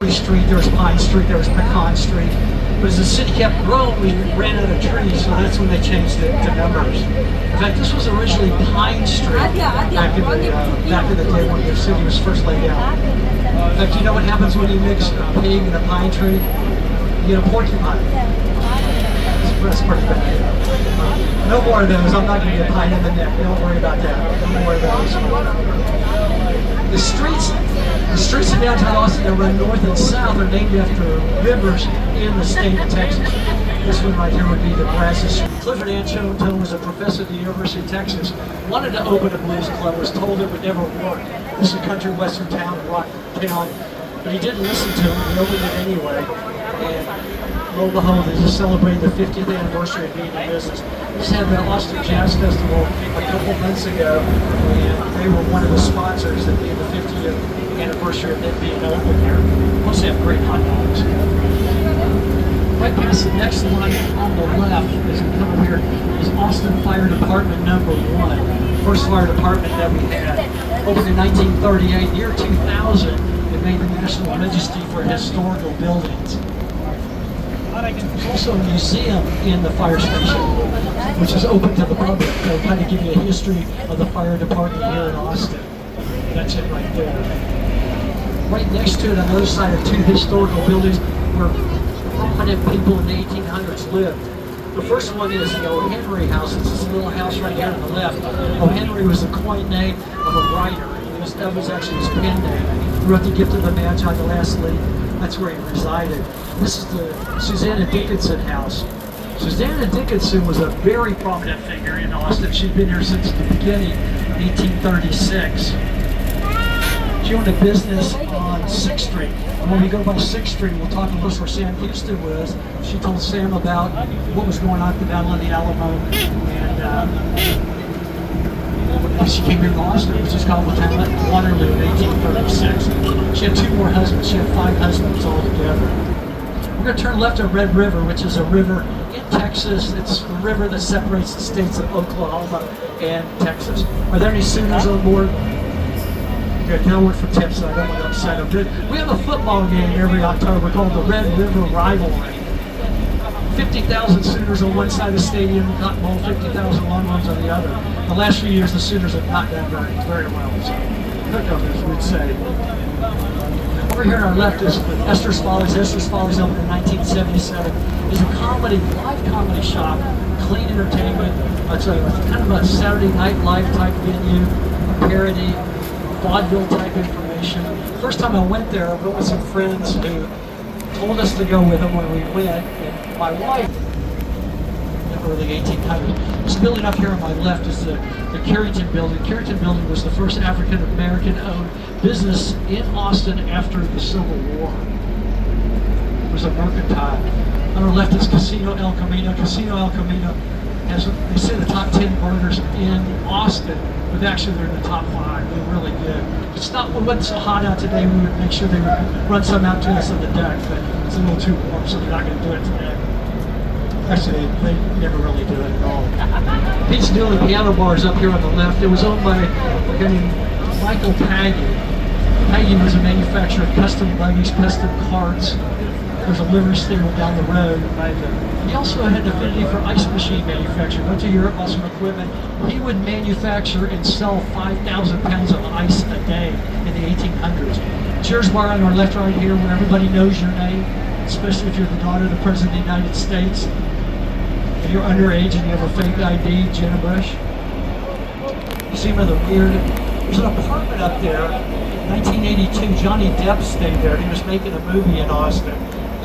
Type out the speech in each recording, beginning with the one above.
Street, there was Pine Street, there was Pecan Street. But as the city kept growing, we ran out of trees, so that's when they changed it to numbers. In fact, this was originally Pine Street back in the day when the city was first laid out. In fact, you know what happens when you mix a pig and a pine tree? You get a porcupine. That's pretty bad. No more of those. I'm not going to get pine in the neck. Don't worry about that. No more of those. The streets in downtown Austin that run north and south are named after rivers in the state of Texas. This one right here would be the Brazos Street. Clifford Anchone was a professor at the University of Texas. Wanted to open a blues club, was told it would never work. This is a country western town, rock town. But he didn't listen to him. He opened it anyway. And lo and behold, they just celebrated the 50th anniversary of being in business. We just had the Austin Jazz Festival a couple months ago, and they were one of the sponsors at the 50th anniversary of it being open here. Plus they have great hot dogs. Right past the next line on the left, as we come over here, is Austin Fire Department number 1. First fire department that we had. Opened in 1938, year 2000, it made the National Registry for Historical Buildings. There's also a museum in the fire station, which is open to the public. They'll kind of give you a history of the fire department here in Austin. That's it right there. Right next to it, on the other side, are 2 historical buildings where prominent people in the 1800s lived. The first one is the O. Henry House. It's this little house right here on the left. O. Henry was the coined name of a writer. That was actually his pen name. He wrote The Gift of the Magi, The Last Leaf. That's where he resided. This is the Susanna Dickinson House. Susanna Dickinson was a very prominent figure in Austin. She'd been here since the beginning, 1836. She owned a business on 6th Street. And when we go by 6th Street, we'll talk about where Sam Houston was. She told Sam about what was going on at the Battle of the Alamo. And she came here to Austin, which is called the town at Waterloo in 1836. She had 2 more husbands. She had 5 husbands altogether. We're going to turn left at Red River, which is a river in Texas. It's the river that separates the states of Oklahoma and Texas. Are there any Sooners on board? Good, they'll work for tips, so I don't want to upset them. Good. We have a football game every October called the Red River Rivalry. 50,000 Sooners on one side of the stadium, Cotton Bowl, 50,000 Longhorns on the other. The last few years, the Sooners have not done very well, so hookup, we'd say. Over here on our left is Esther's Follies. Esther's Follies opened in 1977. It's a live comedy shop, clean entertainment. It's kind of a Saturday Night Live type venue, a parody, vaudeville type information. First time I went there, I went with some friends who told us to go with them when we went, and my wife, in the early 1800s. This building up here on my left is the Carrington Building. Carrington Building was the first African American owned business in Austin after the Civil War. It was a mercantile. On our left is Casino El Camino. Casino El Camino has, they say, the top 10 burgers in Austin, but actually they're in the top 5. They're really good. It's not, it wasn't so hot out today, we would make sure they would run some out to us on the deck, but it's a little too warm, so they're not going to do it today. Actually, they never really do it at all. Pete's Dooley Piano Bar is up here on the left. It was owned by a guy named Michael Paggy. Paggy was a manufacturer of custom buggies, custom carts. There's a livery stable down the road. He also had an affinity for ice machine manufacturing. Went to Europe, bought some equipment. He would manufacture and sell 5,000 pounds of ice a day in the 1800s. Cheers Bar on our left right here, where everybody knows your name, especially if you're the daughter of the President of the United States. If you're underage and you have a fake ID, Jenna Bush. You see another weird, there's an apartment up there. In 1982, Johnny Depp stayed there. He was making a movie in Austin.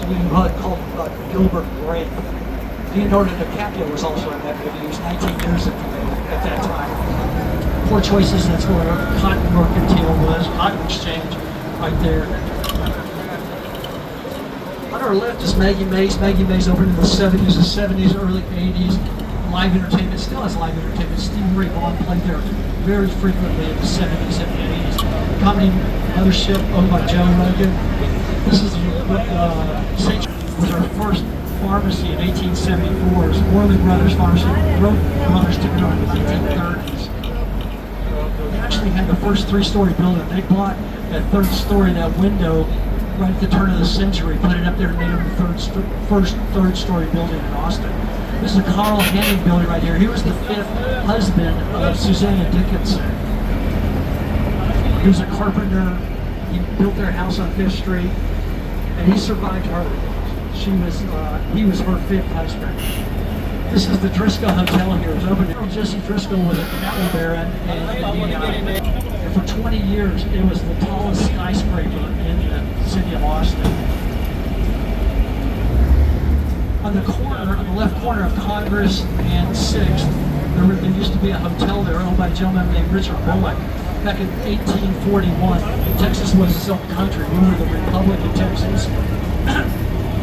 We called Gilbert Grape. Leonardo DiCaprio was also in that movie. He was 19 years at that time. Poor Choices, that's where Cotton Mercantile was, Cotton Exchange, right there. On our left is Maggie Mays. Maggie Mays opened in the 70s, early 80s. Live entertainment, still has live entertainment. Stevie Ray Vaughan played there very frequently in the 70s and 80s. Comedy Mothership owned by Joe Rogan. This is St. was our first pharmacy in 1874. It was Worley Brothers Pharmacy. Brothers took it over in the 1830s. They actually had the first 3-story building. They bought that 3rd story, that window right at the turn of the century, put it up there and made it the first third-story building in Austin. This is a Carl Henning building right here. He was the fifth husband of Susanna Dickinson. He was a carpenter. He built their house on Fifth Street, and he survived her. He was her fifth husband. This is the Driscoll Hotel here. It's open. Jesse Driscoll was a cattle baron, and for 20 years it was the tallest skyscraper in the city of Austin. On the corner, on the left corner of Congress and 6th, there used to be a hotel there owned by a gentleman named Richard Bullock. Back in 1841, Texas was its own country. We were the Republic of Texas.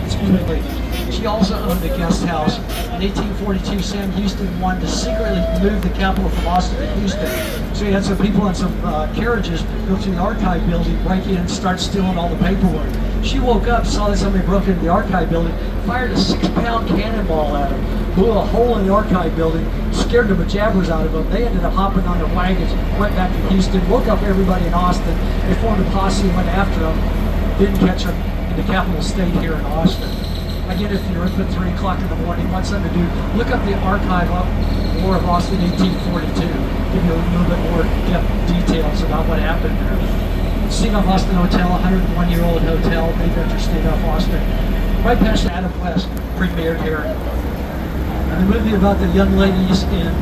Excuse me. She also owned a guest house. In 1842, Sam Houston wanted to secretly move the capital from Austin to Houston. So he had some people in some carriages go to the archive building, break in, and start stealing all the paperwork. She woke up, saw that somebody broke into the archive building, fired a 6-pound cannonball at them, blew a hole in the archive building, scared the bejabbers out of them. They ended up hopping on their wagons, went back to Houston, woke up everybody in Austin. They formed a posse and went after them. Didn't catch them in the capital state here in Austin. Again, if you're up at 3 o'clock in the morning, want something to do, look up the archive of War of Austin 1842. Give you a little bit more depth details about what happened there. Steamboat Austin Hotel, 101-year-old hotel, named after Steamboat Austin. Right past Adam West, premiered here. And the movie about the young ladies in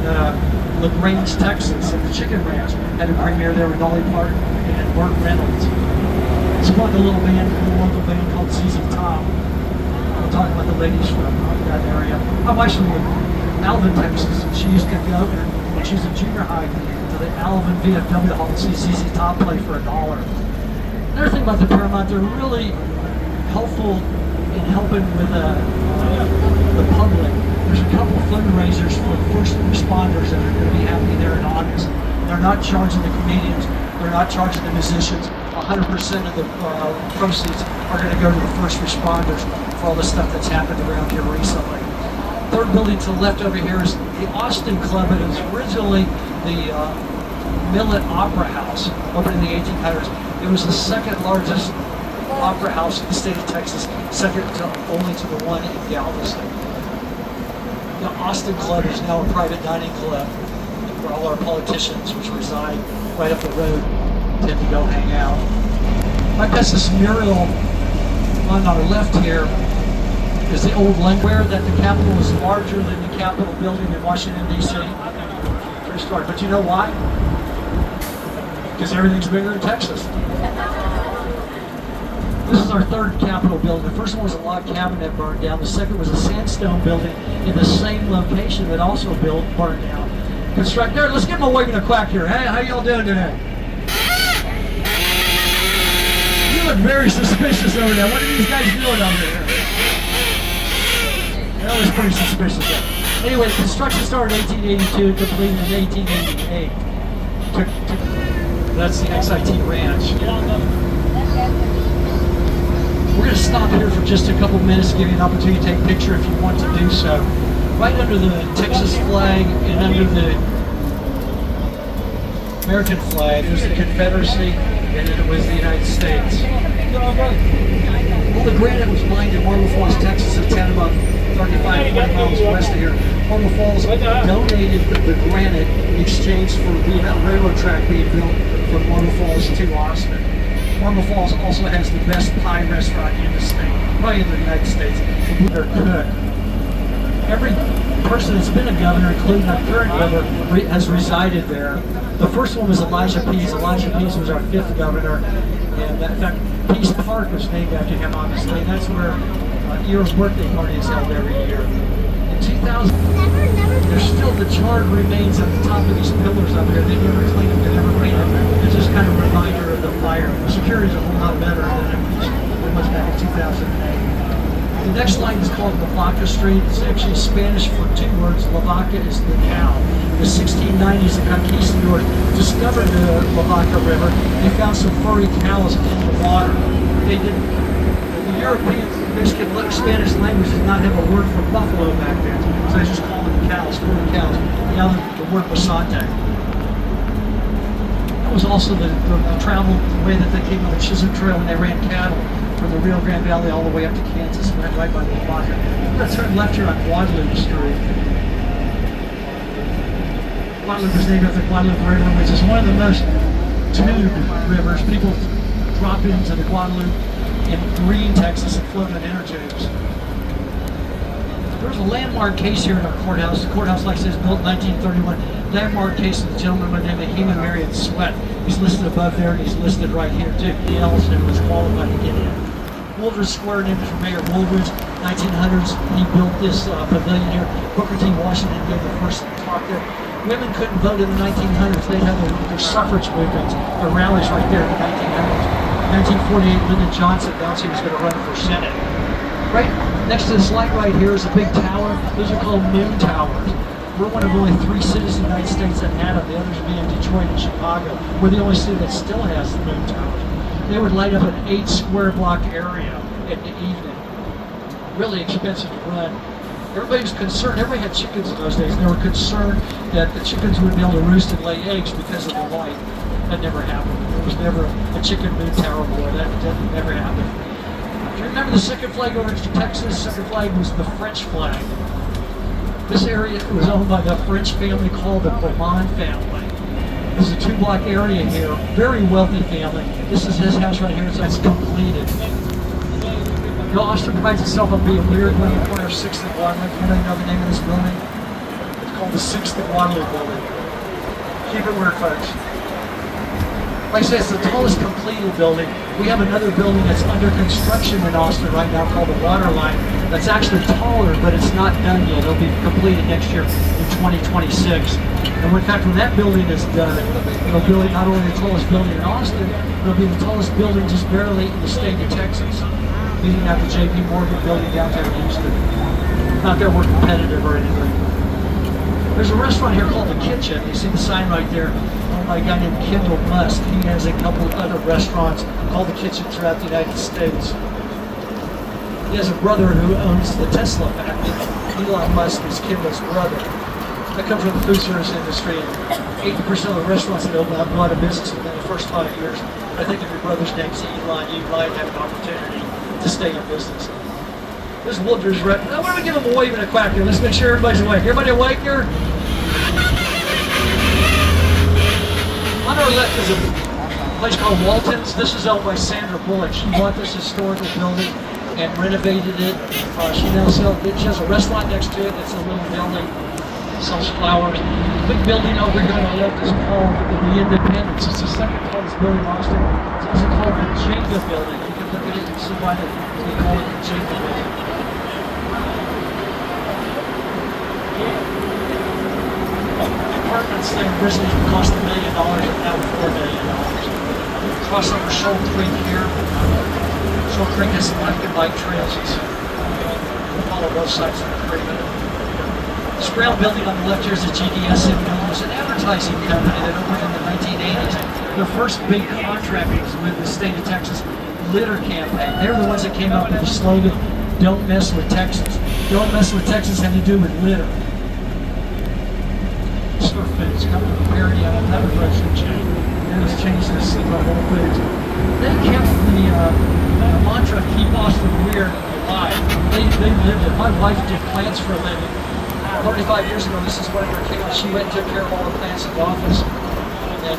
LaGrange, Texas, at the Chicken Ranch, had a premiere there with Dolly Parton and Burt Reynolds. Spawned a little band, a local band called ZZ Top. I'm talking about the ladies from that area. I'm actually in Alvin, Texas. She used to go when she was in junior high to the Alvin VFW Hall and see ZZ Top play for $1. Another thing about the Paramount, they're really helpful in helping with the public. There's a couple fundraisers for first responders that are going to be happening there in August. They're not charging the comedians. They're not charging the musicians. 100% of the proceeds are going to go to the first responders for all the stuff that's happened around here recently. Third building to the left over here is the Austin Club. It was originally the Millet Opera House opened in the 1800s. It was the second largest opera house in the state of Texas, second only to the one in Galveston. The Austin Club is now a private dining club where all our politicians, which reside right up the road, tend to go hang out. Right past this mural on our left here is the old Where that the Capitol is larger than the Capitol building in Washington, D.C. True story. But you know why? Because everything's bigger in Texas. This is our third Capitol building. The first one was a log cabin that burned down. The second was a sandstone building in the same location that also burned down. Constructor, let's give them a wig and a quack here. Hey, how y'all doing today? You look very suspicious over there. What are these guys doing over there? That was pretty suspicious. Anyway, construction started in 1882, completed in 1888. That's the XIT Ranch. We're going to stop here for just a couple minutes to give you an opportunity to take a picture if you want to do so. Right under the Texas flag and under the American flag, there's the Confederacy and then it was the United States. Well, the granite was mined in Marble Falls, Texas, at 10 about 35 miles west of here. Marble Falls donated the granite in exchange for the railroad track being built from Marble Falls to Austin. Marble Falls also has the best pie restaurant in the state, probably in the United States. They're cook. Every person that's been a governor, including our current governor, has resided there. The first one was Elijah Pease. Elijah Pease was our 5th governor, and in fact, Pease Park was named after him, obviously. And that's where Earl's birthday party is held every year. In 2000, there's still the charred remains at the top of these pillars up here. They never cleaned them, they never painted them. It's just kind of a reminder of the fire. The security is a whole lot better than it was back in 2008. The next line is called Lavaca Street. It's actually Spanish for 2 words. Lavaca is the cow. In the 1690s, the conquistadors discovered the Lavaca River. They found some furry cows in the water. They didn't. The Europeans, Mexican Spanish language did not have a word for buffalo back then, so they just called them cows, furry cows. Now the word Basante. That was also the travel way that they came on the Chisholm Trail when they ran cattle. from the Rio Grande Valley all the way up to Kansas, right by the Baja. We're going to turn left here on Guadalupe Street. Guadalupe is named after the Guadalupe River, which is one of the most tubed rivers. People drop into the Guadalupe in Green, Texas, and float in inner tubes. There was a landmark case here in our courthouse. The courthouse, like I said, is built in 1931. Landmark case of the gentleman by the name of Heman Marion Sweat. He's listed above there, and he's listed right here too. He Ellison was qualified to get in. Woolridge Square, named for Mayor Woolridge. 1900s, he built this pavilion here. Booker T. Washington gave the first talk there. Women couldn't vote in the 1900s. They had their suffrage movements, their rallies right there in the 1900s. 1948, Lyndon Johnson announced he was going to run for Senate. Right next to this light right here is a big tower. Those are called moon towers. We're one of only 3 cities in the United States that had them. The others being Detroit and Chicago. We're the only city that still has the moon towers. They would light up an 8 square block area in the evening. Really expensive to run. Everybody was concerned. Everybody had chickens in those days, and they were concerned that the chickens wouldn't be able to roost and lay eggs because of the light. That never happened. There was never a chicken moon tower war. That never happened. Do you remember the second flag over to Texas? The second flag was the French flag. This area was owned by the French family called the Bourbon family. This is a 2-block area here. Very wealthy family. This is his house right here, so it's completed. You know, Austin prides itself on being weird when you corner 6th and Guadalupe. You know the name of this building? It's called the 6th and Guadalupe building. Keep it weird, folks. Like I said, it's the tallest completed building. We have another building that's under construction in Austin right now called the Waterline. That's actually taller, but it's not done yet. It'll be completed next year in 2026. And in fact, when that building is done, it'll be not only the tallest building in Austin, it'll be the tallest building just barely in the state of Texas, beating out the J.P. Morgan building downtown Houston. Not that we're competitive or anything. There's a restaurant here called The Kitchen. You see the sign right there, owned by a guy named Kendall Musk. He has a couple of other restaurants called The Kitchen throughout the United States. He has a brother who owns the Tesla factory. Elon Musk is Kendall's brother. That comes from the food service industry. 80% of the restaurants that open up go out of business within the first 5 years. I think if your brother's name's Elon, you might have an opportunity to stay in business. This Woolridge right now. Why don't we give him a wave and a quack here? Let's make sure everybody's awake. Everybody awake here? On our left is a place called Walton's. This is owned by Sandra Bullock. She bought this historical building and renovated it. She has a restaurant next to it. It's a little building. Sells flowers. The big building over here on the left is called the Independence. It's the second tallest building in Austin. It's also called the Jenga Building. You can look at it and see why they call it the Jenga Building. Apartments there originally cost $1 million and now $4 million. Cross over Shoal Creek here. Shoal Creek has some left and bike trails. Follow both sides of the creek. This rail building on the left here is the GDS building. It's an advertising company that opened in the 1980s. Their first big contract was with the state of Texas litter campaign. They were the ones that came up with the slogan, "Don't mess with Texas." Don't mess with Texas had to do with litter. Store Foods, coming to parody on another grocery chain. And it's changed this to Whole Foods. They kept the mantra, "Keep Austin weird and alive." They lived it. My wife did plants for a living. 35 years ago, this is one of her kids. She went and took care of all the plants in the office. And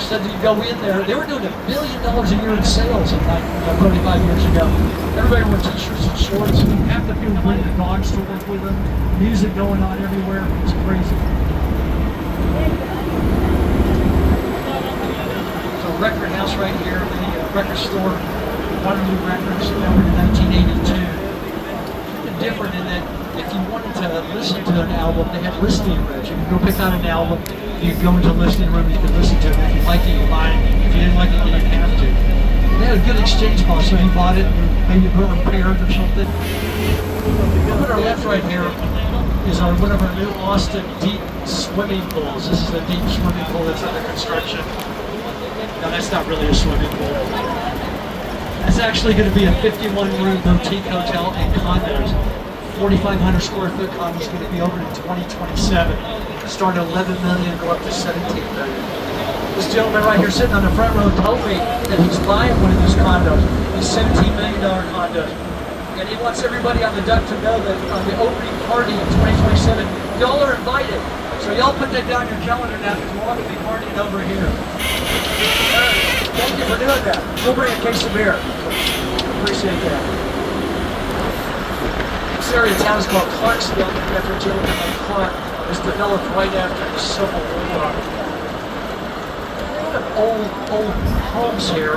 said that you go in there. They were doing $1 billion a year in sales 35 years ago. Everybody wore t-shirts and shorts. Half the people bring their dogs to work with them. Music going on everywhere. It's crazy. So record house right here, the record store, Waterloo Records, opened in 1982. Different in that if you wanted to listen to an album, they had listening rooms. You could go pick out an album, you could go into a listening room, you could listen to it. If you liked it, you buy it. If you didn't like it, you didn't have to. They had a good exchange policy. So you bought it, maybe you brought repaired or something. Up at our left right here is one of our new Austin deep swimming pools. This is a deep swimming pool that's under construction. Now that's not really a swimming pool. It's actually going to be a 51-room boutique hotel and condos. 4,500 square foot condo is going to be open in 2027. Start at $11 million, go up to $17 million. This gentleman right here sitting on the front row told me that he's buying one of these condos. a $17 million condo. And he wants everybody on the duck to know that on the opening party in 2027, y'all are invited. So y'all put that down your calendar now because we're all going to be partying over here. Thank you for doing that. We'll bring a case of beer. Appreciate that. This area of town is called Clarksville, after a gentleman named Clark. It was developed right after the Civil War. A lot of old homes here.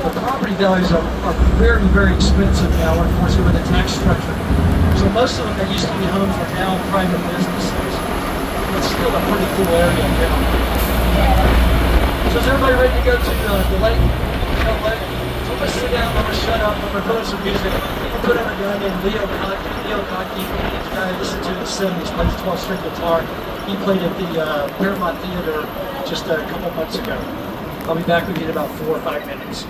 The property values are very, very expensive now, unfortunately, with the tax structure. So most of them that used to be homes are now private businesses. It's still a pretty cool area now. So is everybody ready to go to the lake? Lake? So let's sit down, I'm going to shut up, I'm going to put on some music. We'll put on a guy named Leo Kottke. Leo Kottke, the guy I listened to in the 70s, plays 12-string guitar. He played at the Paramount Theater just a couple months ago. I'll be back with you in about 4 or 5 minutes.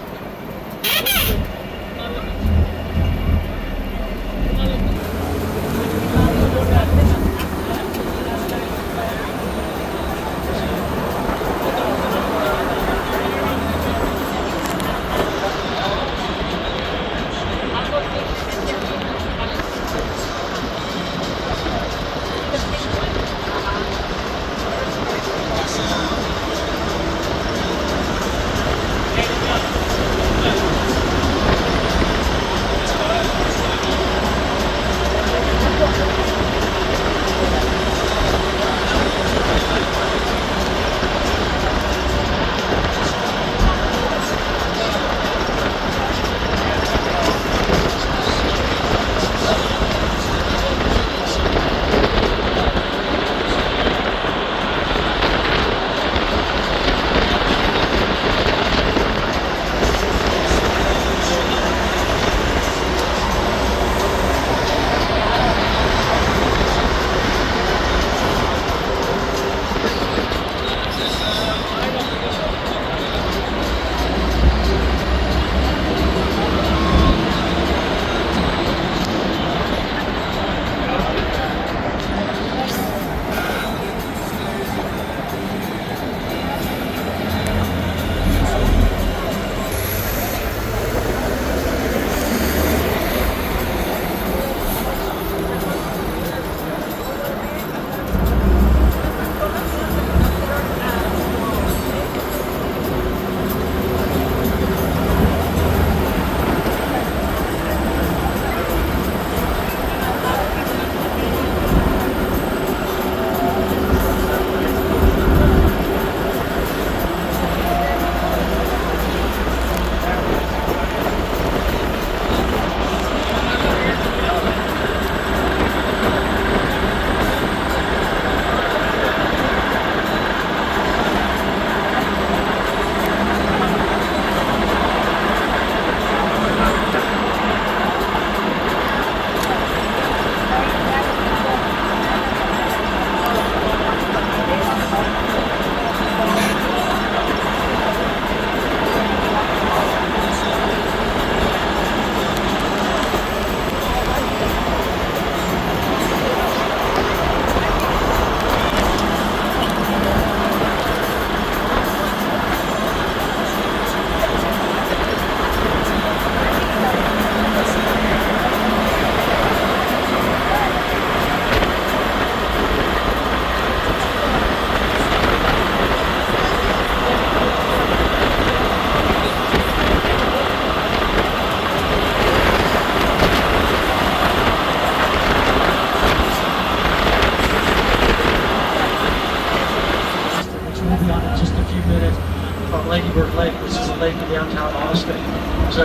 Lady Bird Lake, which is a lake in downtown Austin. It was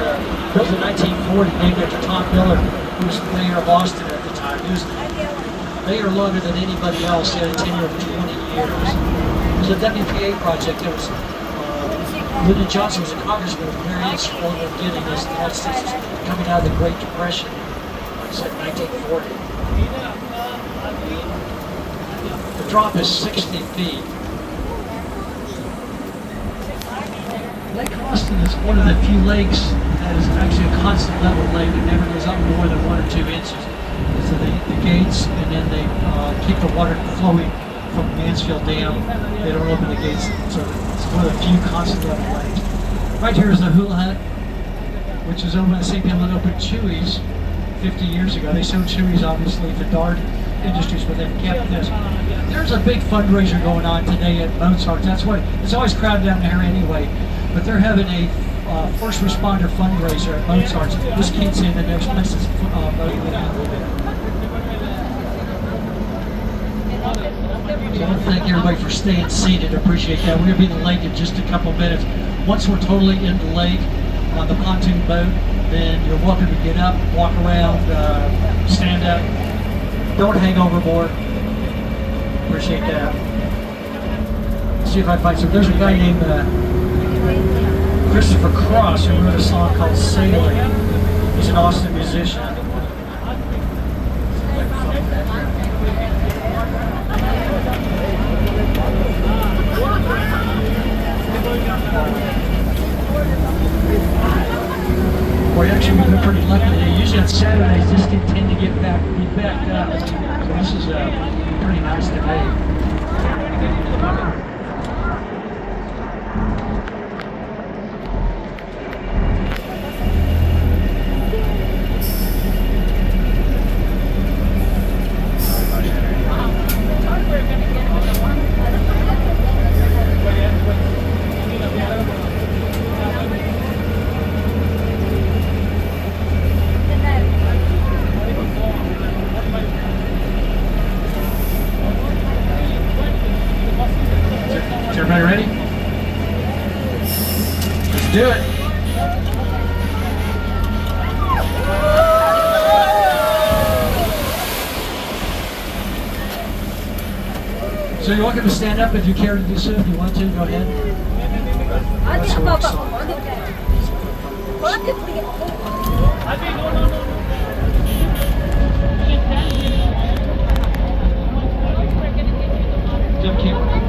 built in 1940, named after Tom Miller, who was mayor of Austin at the time. He was mayor longer than anybody else. He had a tenure of 20 years. It was a WPA project. It was Lyndon Johnson was a congressman, very instrumental in getting us the United States coming out of the Great Depression. Like I said, 1940. The drop is 60 feet. Lake Austin is one of the few lakes that is actually a constant level lake. It never goes up more than 1 or 2 inches. So the gates, and then they keep the water flowing from Mansfield Dam. They don't open the gates, so it's one of the few constant level lakes. Right here is the Hula Hut. which was open, the same people that opened Chewy's 50 years ago. They sold Chewy's obviously to Dart Industries, but they've kept this. There's a big fundraiser going on today at Mozart's. That's why it's always crowded down there anyway. But they're having a first responder fundraiser at Mozart's. This can't say the next place is So I want to thank everybody for staying seated. Appreciate that. We're going to be in the lake in just a couple minutes. Once we're totally in the lake on the pontoon boat, then you're welcome to get up, walk around, stand up. Don't hang overboard. Appreciate that. Let's see if I find some. There's a guy named Christopher Cross who wrote a song called Sailing. He's an Austin musician. Boy, actually, we've been pretty lucky today. Usually on Saturdays, this can tend to get backed up. So this is pretty nice today. Everybody ready? Let's do it. So you're welcome to stand up if you care to do so. If you want to, go ahead. That's the rock song. Jump camera.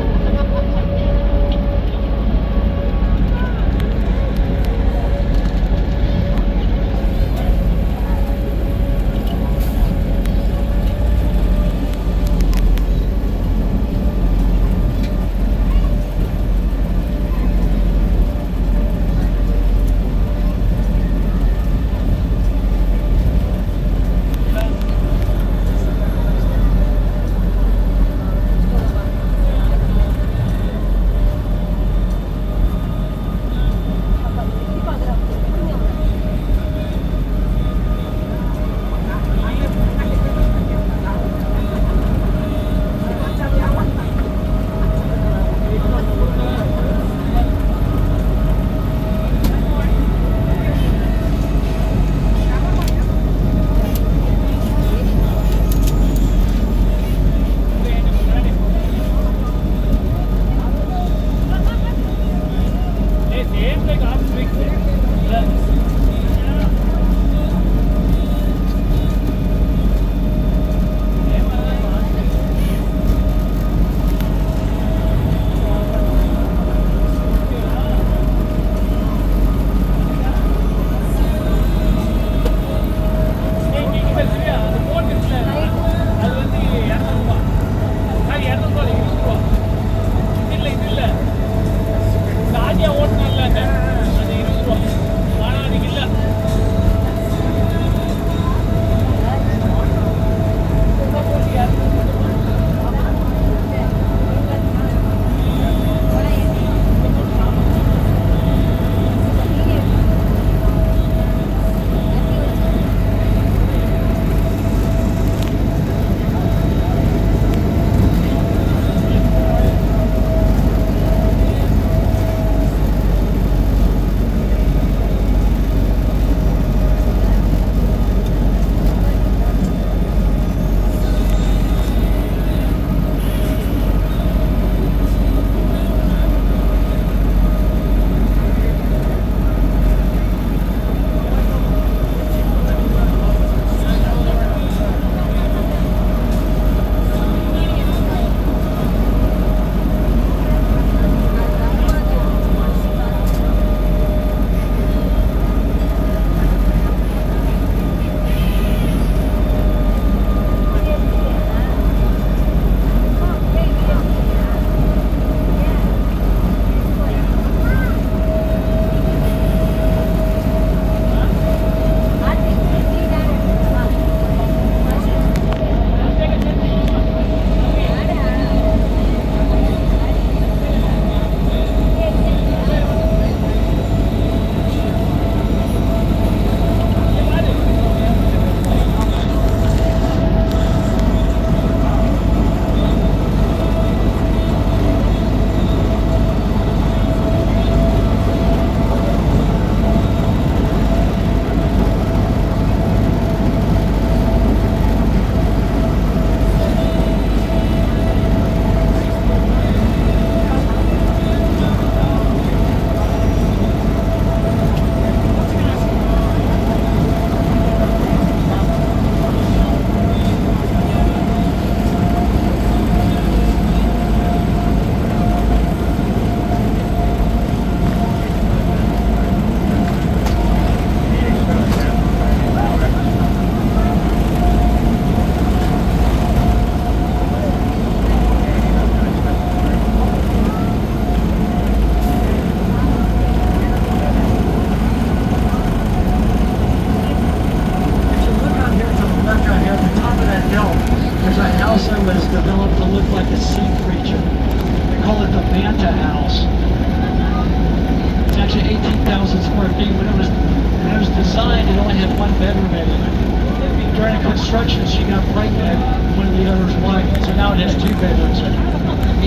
construction, she got pregnant with one of the owner's wife, so now it has 2 bedrooms in it.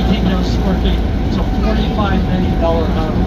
18,000 square feet. It's a $45 million home.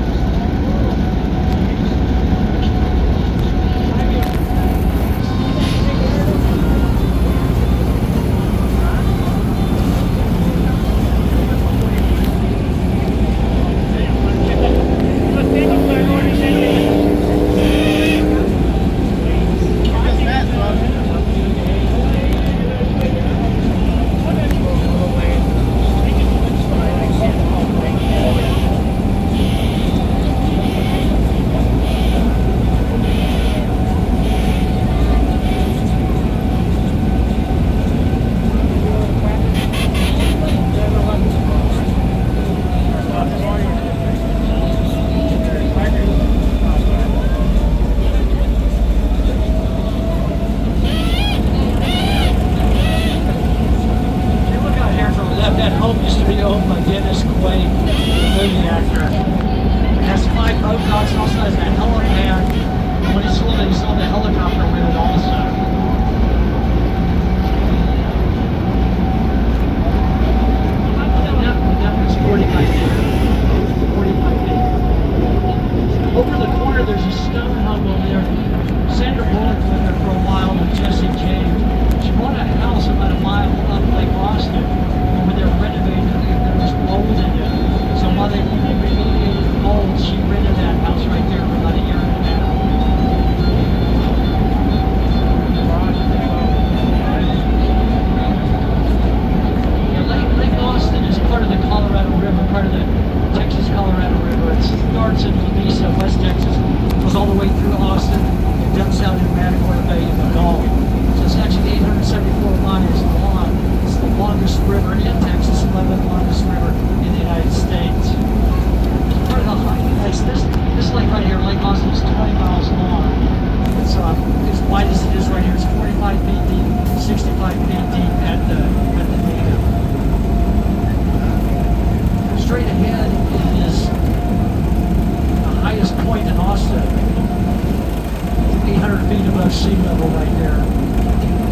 Sea level right there.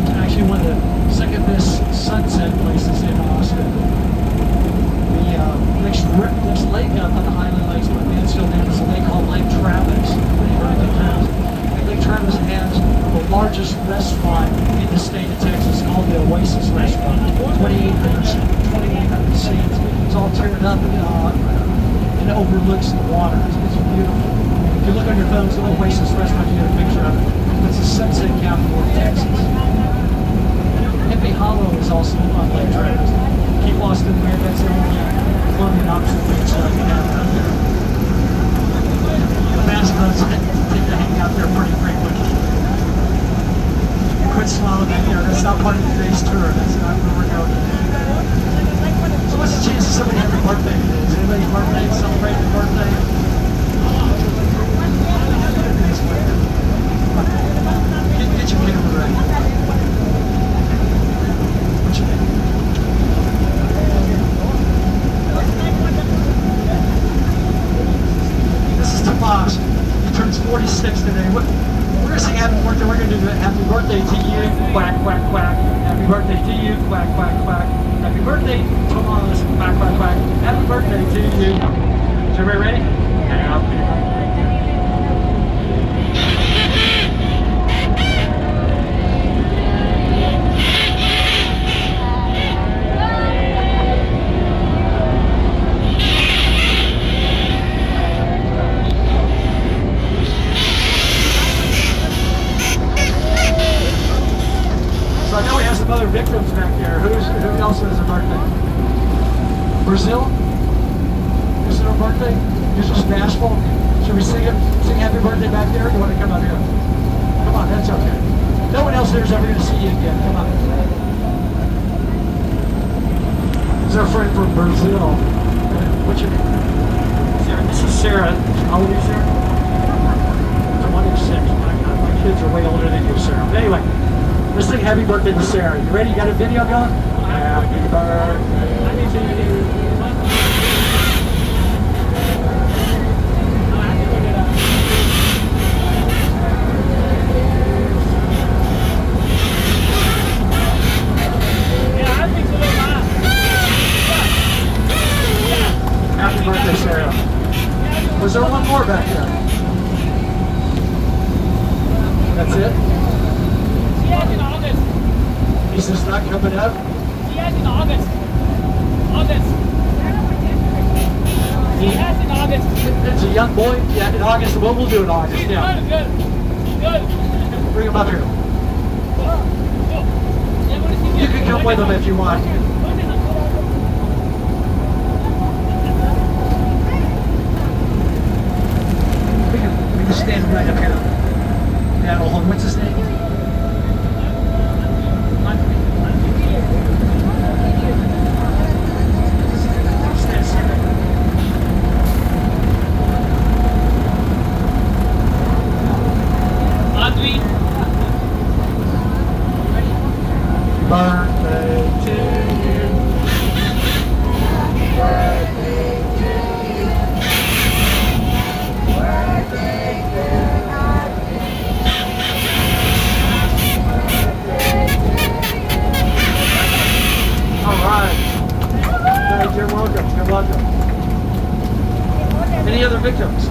It's actually one of the second best sunset places in Austin. The next lake up on the Highland Lakes, what Mansfield has, is a lake called Lake Travis. Pretty very good town. Lake Travis has the largest restaurant in the state of Texas called the Oasis Restaurant. 2,800 seats. It's all turned up and overlooks the water. It's beautiful. If you look on your phone, it's the Oasis Restaurant, you get a picture of it. It's the sunset capital of Texas. Hippie Hollow is also on Lake Travis. Keep Austin there, that's the only one of the option beach that you have out there. The Bass Boats tend to hang out there pretty frequently. Quit smiling at me, that's not part of today's tour, that's not where we're going today. So what's the chance of somebody having a birthday today? Is anybody's birthday, celebrating a birthday? Get your camera ready. What's your name? This is Tomas. He turns 46 today. We're going to sing happy birthday. We're going to do happy birthday to you. Quack, quack, quack. Happy birthday to you. Quack, quack, quack. Happy birthday, Tomas. Quack, quack, quack. Happy birthday to you. Is everybody ready? Happy birthday. I know we have some other victims back there. Who else has a birthday? Brazil? Is it her birthday? You're just bashful? Should we sing happy birthday back there, or do you want to come out here? Come on, that's okay. No one else here is ever going to see you again. Come on. This is our friend from Brazil. What's your name? Sarah. This is Sarah. How old are you, Sarah? 26. My God, my kids are way older than you, Sarah. But anyway. Let's sing happy birthday to Sarah. You ready? You got a video going? Happy birthday to you. is this not coming up? He has in August. August. He has in August. It's a young boy. Yeah, in August. What we'll do in August. He's Yeah. good. Good. Bring him up here. You can come with him if you want. We can stand right up here. Yeah, hold on. What's his name? Birthday to you. Birthday to you. Birthday to All right. Thank you. You're welcome. You're welcome. Any other victims?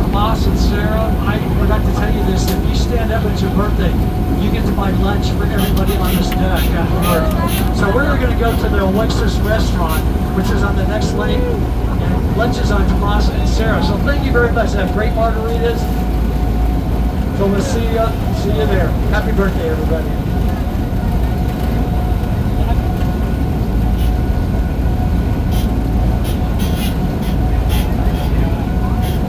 Tomas and Sarah, I forgot to tell you this. If you stand up, it's your birthday, you get to buy lunch for everybody on this deck afterward. So we're going to go to the Oasis restaurant, which is on the next lane, and lunch is on Tomas and Sarah. So thank you very much. They have great margaritas. So we'll see you there. Happy birthday, everybody.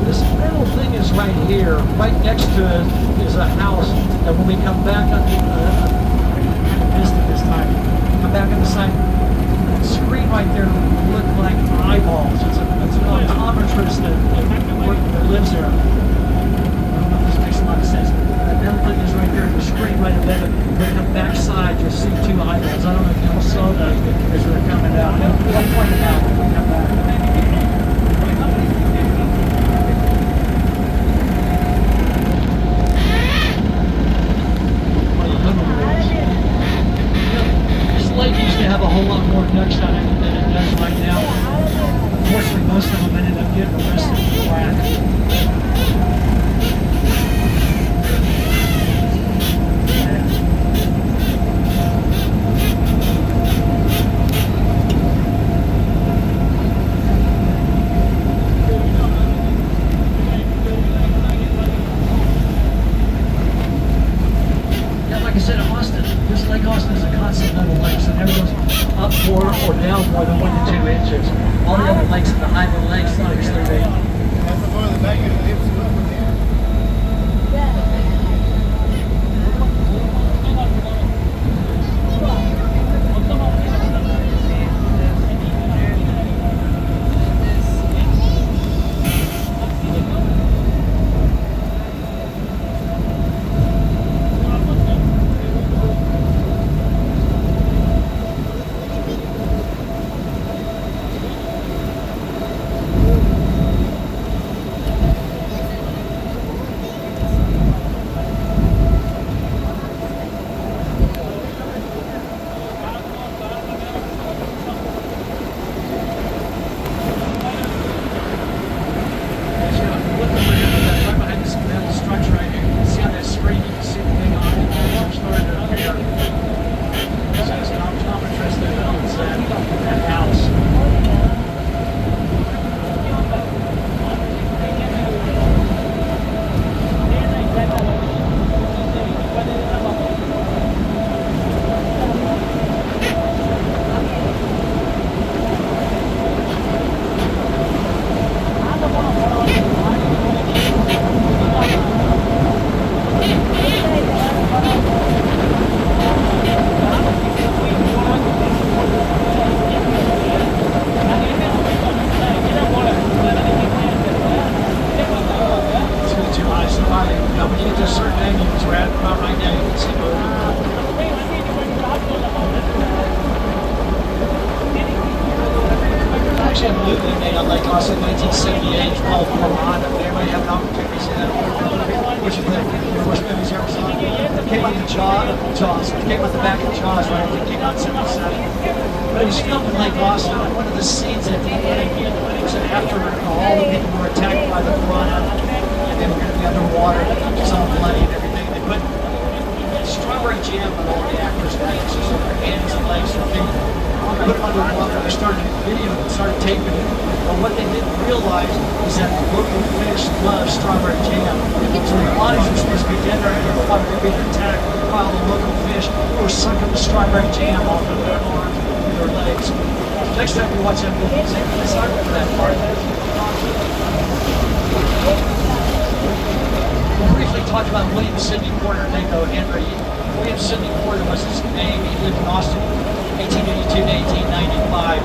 This middle thing is right here. Right next to it is a house. And when we come back on the missed it this time. Come back on the side. The screen right there look like eyeballs. It's an optometrist that lives there. I don't know if this makes a lot of sense. Everything is right there. The screen right above it. But the back side, you'll see two eyeballs. I don't know if you all saw that as they're coming out. We'll point it out when we come back. Have a whole lot more ducks on it than it does right now. Unfortunately, most of them ended up getting arrested for whack. Yeah, like I said, Austin, this Lake Austin is a continental lake, so it never goes up more or down more than 1 to 2 inches. All the other lakes in the Highland Lakes, obviously, they. That's before the back of the hips go up in there. Actually, a movie made on Lake Austin in 1978 called Vermont. Anybody have an opportunity to see that? What you think? The worst movies you ever saw? It came out the Jaws. It came out the back of Jaws, right? I think it came out in 77. But it was filmed in Lake Austin. And one of the scenes at the end was an after all the people were attacked by the piranha, and they were going to be underwater, just all bloody and everything. They put strawberry jam on all the actors' legs, just on their hands and legs and feet. Put them under water. They started videoing it, started taping it. But what they didn't realize is that the local fish love strawberry jam. So the bodies were supposed to be dead right there, water were being attacked while the local fish were sucking the strawberry jam off of their arms and their legs. Next time you watch that movie, say, sorry for that part. We'll briefly talk about William Sidney Porter, named Henry. William Sidney Porter was his name. He lived in Austin 1882 to 1895.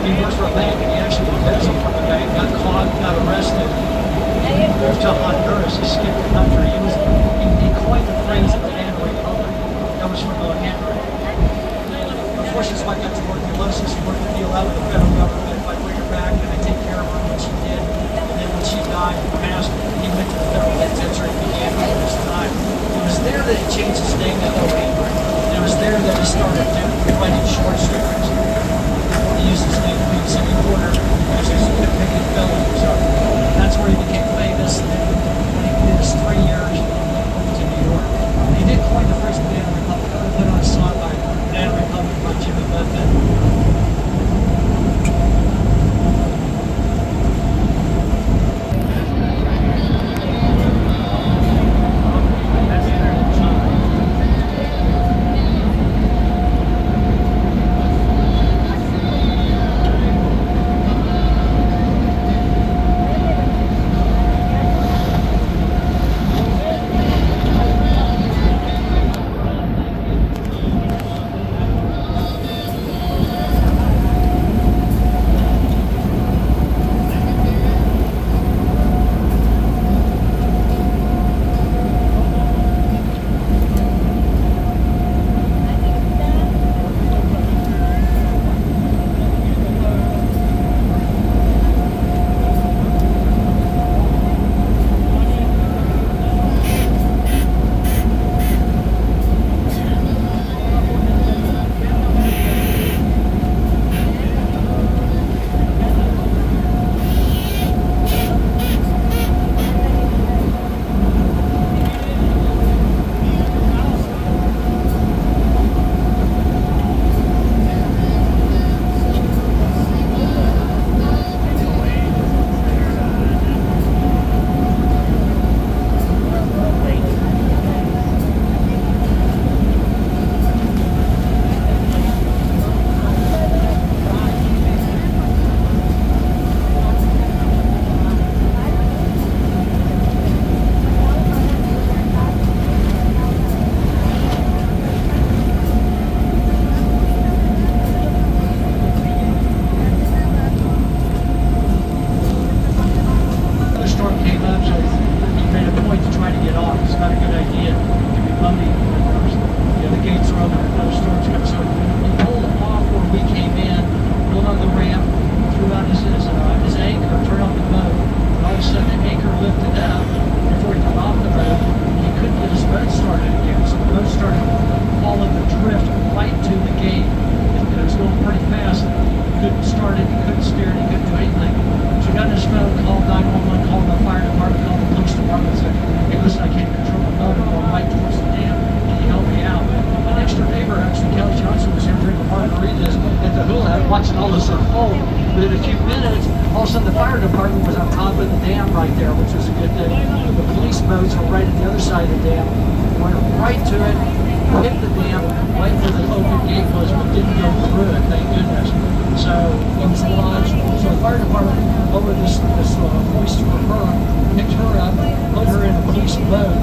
He worked for a bank and he actually embezzled from the bank, got caught, got arrested, moved to Honduras, he skipped the country. He coined the phrase of the Banana Republic. That was from Henry. Unfortunately, his wife got tuberculosis. He worked a deal out with the federal government. If I bring her back and I take care of her when she did, and then when she died and passed, he went to the federal penitentiary and began doing his time. It was there that he changed his name to O. Henry. It was there that he started writing short stories. He used his name William Sidney Porter as his convicted felon. So that's where he became famous. And then when he did his 3 years, he moved to New York. And he did coin the phrase Banana Republic. I put on a song by Banana Republic by Jimmy Buffett. watching all this unfold. But in a few minutes, all of a sudden the fire department was on top of the dam right there, which was a good thing. The police boats were right at the other side of the dam, went right to it, hit the dam right where the open gate was, but didn't go through it, thank goodness. So it was lodged. So the fire department over this oyster for her, picked her up, put her in a police boat.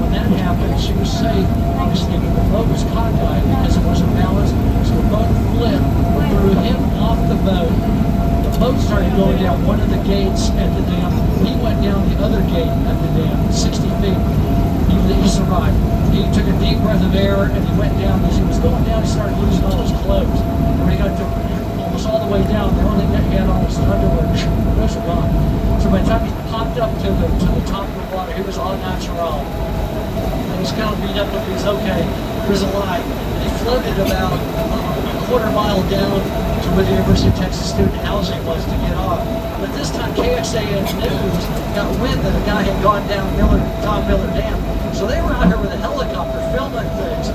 When that happened, she was safe. Obviously, the boat was cockeyed because it wasn't balanced. So the boat flipped, threw him off the boat. The boat started going down one of the gates at the dam. He went down the other gate at the dam, 60 feet. He survived. He took a deep breath of air and he went down. As he was going down, he started losing all his clothes. When he got to almost all the way down, the only thing that he had on was his underwear. The rest were gone. So by the time he popped up to the top of the water, he was all natural. And he's kind of beat up, but he's okay. He was alive. And he floated about a quarter mile down to where the University of Texas student housing was to get off. But this time KXAN News got wind that a guy had gone down Tom Miller Dam. So they were out here with a helicopter filming things.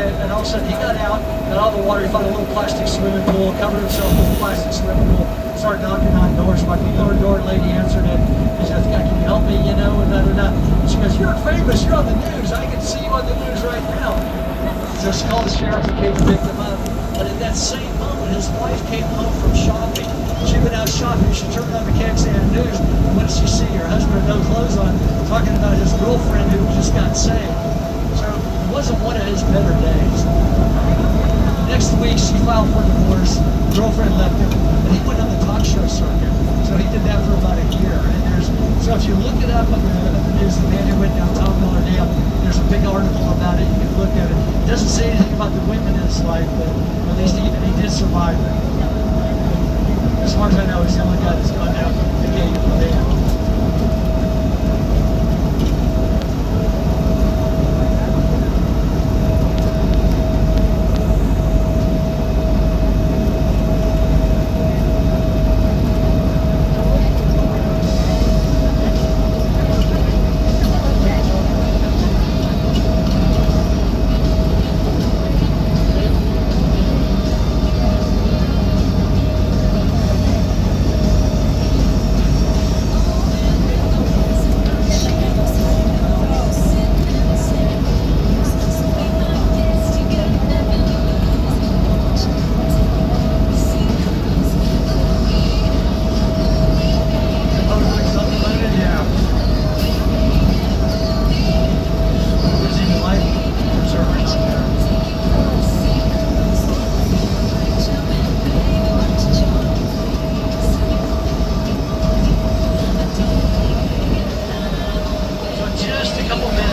and all of a sudden he got out, got all the water, he found a little plastic swimming pool, covered himself with a plastic swimming pool, started knocking on doors. My door lady answered it. He says, "Yeah, can you help me, you know, and da-da-da." She goes, "You're famous, you're on the news, I can see you on the news right now." So she called the sheriff and came to pick him up. But at that same moment, his wife came home from shopping. She'd been out shopping, she turned on the KXAN news, and what did she see? Her husband with no clothes on, talking about his girlfriend who just got saved. So it wasn't one of his better days. Next week, she filed for divorce, girlfriend left him, and he went on the talk show circuit. So he did that for about a year. And so if you look it up on the news, the man who went down Tom Miller Dale, there's a big article about it, you can look at it. It doesn't say anything about the women in his life, but at least he did survive it. As far as I know, he's the only guy that's gone down the gate for that.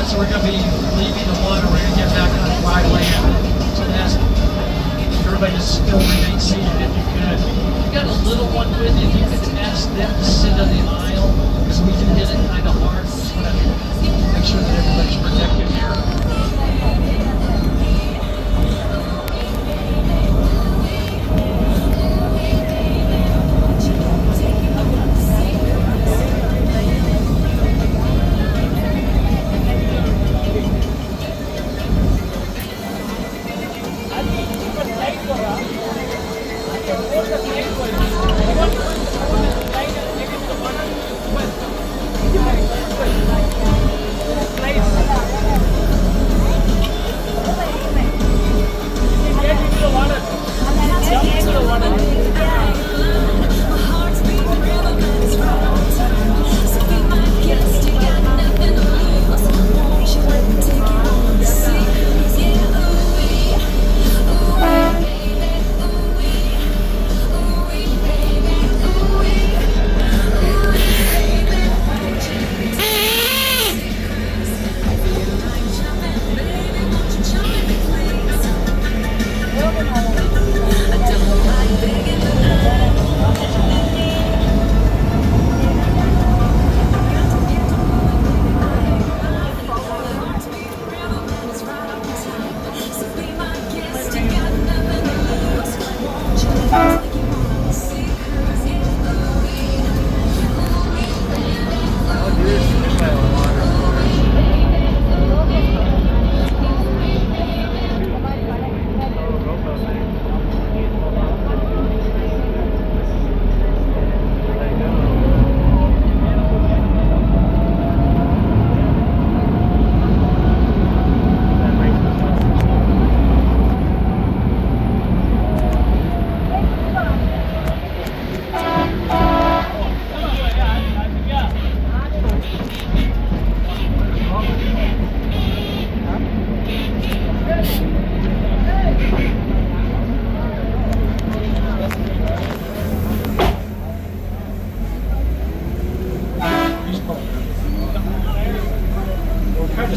So we're going to be leaving the water. We're going to get back on dry land. So ask everybody to still remain seated if you could. If you got a little one with you, if you could ask them to sit on the aisle, because we do hit it kind of hard. We just want to make sure that everybody's protected here.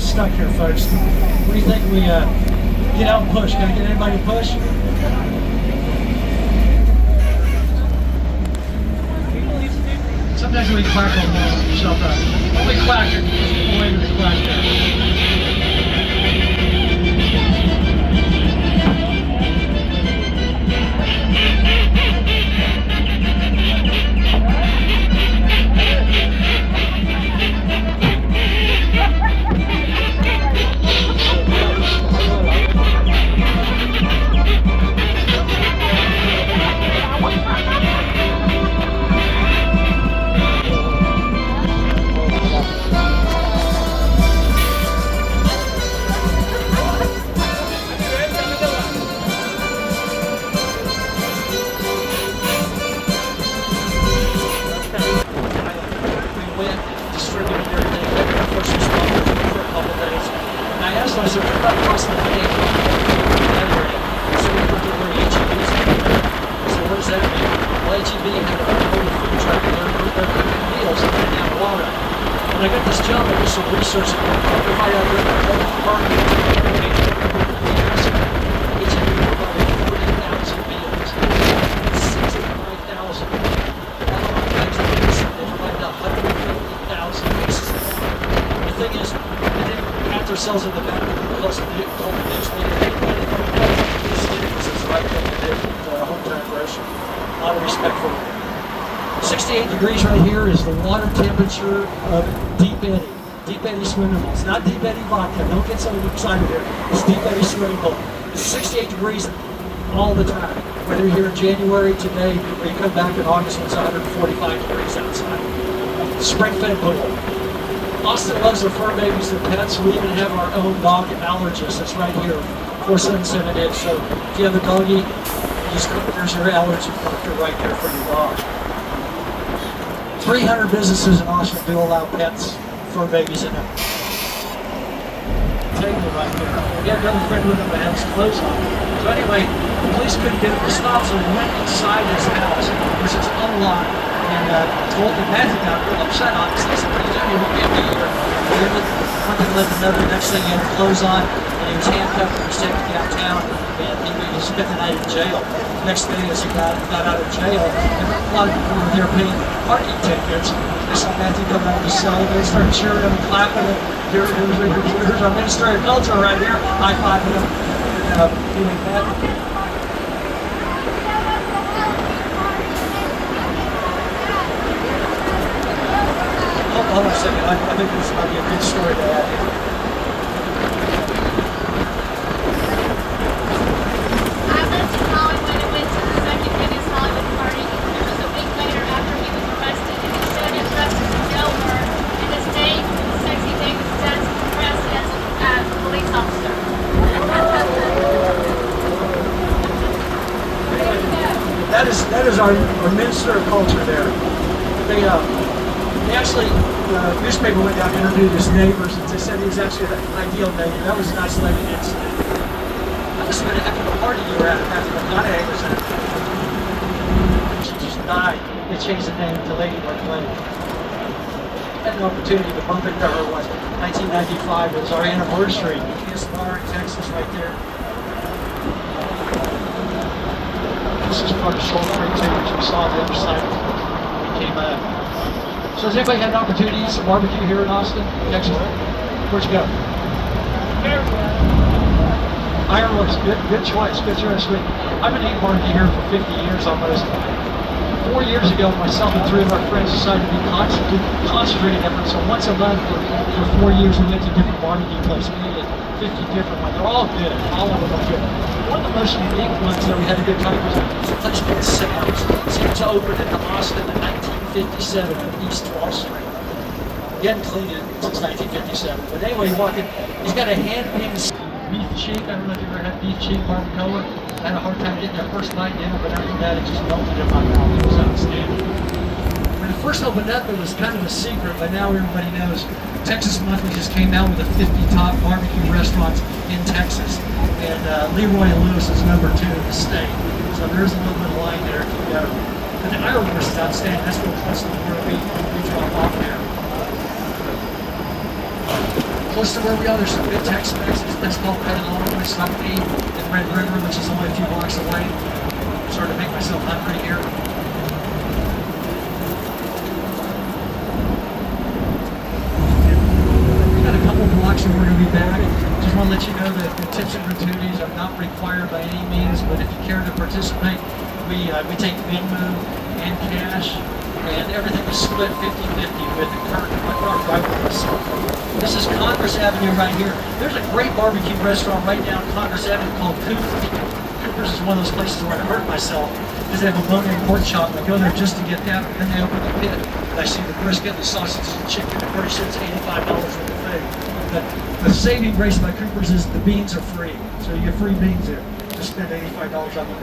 Stuck here, folks. What do you think we get out and push? Can I get anybody to push? Sometimes we quack on yourself up. Only quacker can go into the quack there. Everybody out there, parking, each and every about 40,000 meals, 65,000. They provided 150,000 pieces. The thing is, they didn't pat themselves in the back because of the cultivation. They didn't make money from it. This is the right thing to do for a hometown grocer. A lot of respect for it. 68 degrees right here is the water temperature of Deep Eddy. Deep Eddy swimming pool. It's not Deep Eddy vodka. Don't get so excited here. It's Deep Eddy swimming pool. It's 68 degrees all the time. Whether you're here in January today or you come back in August when it's 145 degrees outside. Spring-fed pool. Austin loves their fur babies and pets. We even have our own dog allergist that's right here. 4778. So if you have a doggy, there's your allergy doctor right there for your dog. 300 businesses in Austin do allow pets, fur babies in them. Table right there. We got another friend with him that has clothes on. So anyway, the police couldn't get him to stop, so we went inside his house, which is unlocked, and told the Matthew got real upset, obviously. He said, "What are you doing? You can't be here." One thing led to another. Next thing, he had clothes on, and he was handcuffed and was taken downtown, and he spent the night in jail. Next day, as he got out of jail, and a lot of people were there paying parking tickets. They saw Matthew come out of the cell, they started cheering him and clapping him. Here's our Minister of Culture right here, high-fiving him, and doing that. Hold on a second, I think this might be a good story to add here. That is our Minister of Culture there. They actually, the newspaper went down and interviewed his neighbors, and they said he was actually an ideal neighbor. That was an isolated incident. That must have been a heck of a party you were at, Matthew McConaughey was at. She just died. They changed the name to Lady Mark. Had an opportunity to bump into her, was 1995. It was our anniversary. This bar in Texas right there. This is part of Shoal Creek too, which we saw on the other side when we came out. So has anybody had an opportunity to eat some barbecue here in Austin, Texas? Where'd you go? Ironworks, good choice, good choice. I've been eating barbecue here for 50 years almost. 4 years ago, myself and 3 of our friends decided to be concentrating efforts. So once a month for 4 years, we went to different barbecue places. We ate 50 different ones. They're all good. All of them are good. One of the most unique ones that we had a good time was a place called Sam's. Sam's opened in Austin in 1957 on East 12th Street. He hadn't cleaned it since 1957. But anyway, you walk in, he's got a hand-painted beef cheek. I don't know if you ever had beef cheek barbacoa. I had a hard time getting that first bite in, but after that it just melted in my mouth. It was outstanding. When it first opened up, it was kind of a secret, but now everybody knows. Texas Monthly just came out with the 50 top barbecue restaurants in Texas, and Leroy Lewis is #2 in the state. So there's a little bit of line there if you go. And the Ironworks is outstanding. That's where we drop off there. Close to where we are, there's some good Tex-Mex. It's called Petaluma, which is up in Red River, which is only a few blocks away. I'm starting to make myself hungry here. Blocks and we're going to be back. Just want to let you know that the tips and gratuities are not required by any means, but if you care to participate, we take Venmo and cash, and everything is split 50-50 with the current driverless. This is Congress Avenue right here. There's a great barbecue restaurant right down Congress Avenue called Cooper's. Cooper's is one of those places where I hurt myself because they have a bone-in pork chop. I go there just to get that, and then they open the pit. And I see the brisket, the sausage, and chicken. I'm pretty sure it's $85 for the thing. But the saving grace by Cooper's is the beans are free. So you get free beans there. Just spend $85 on the beans.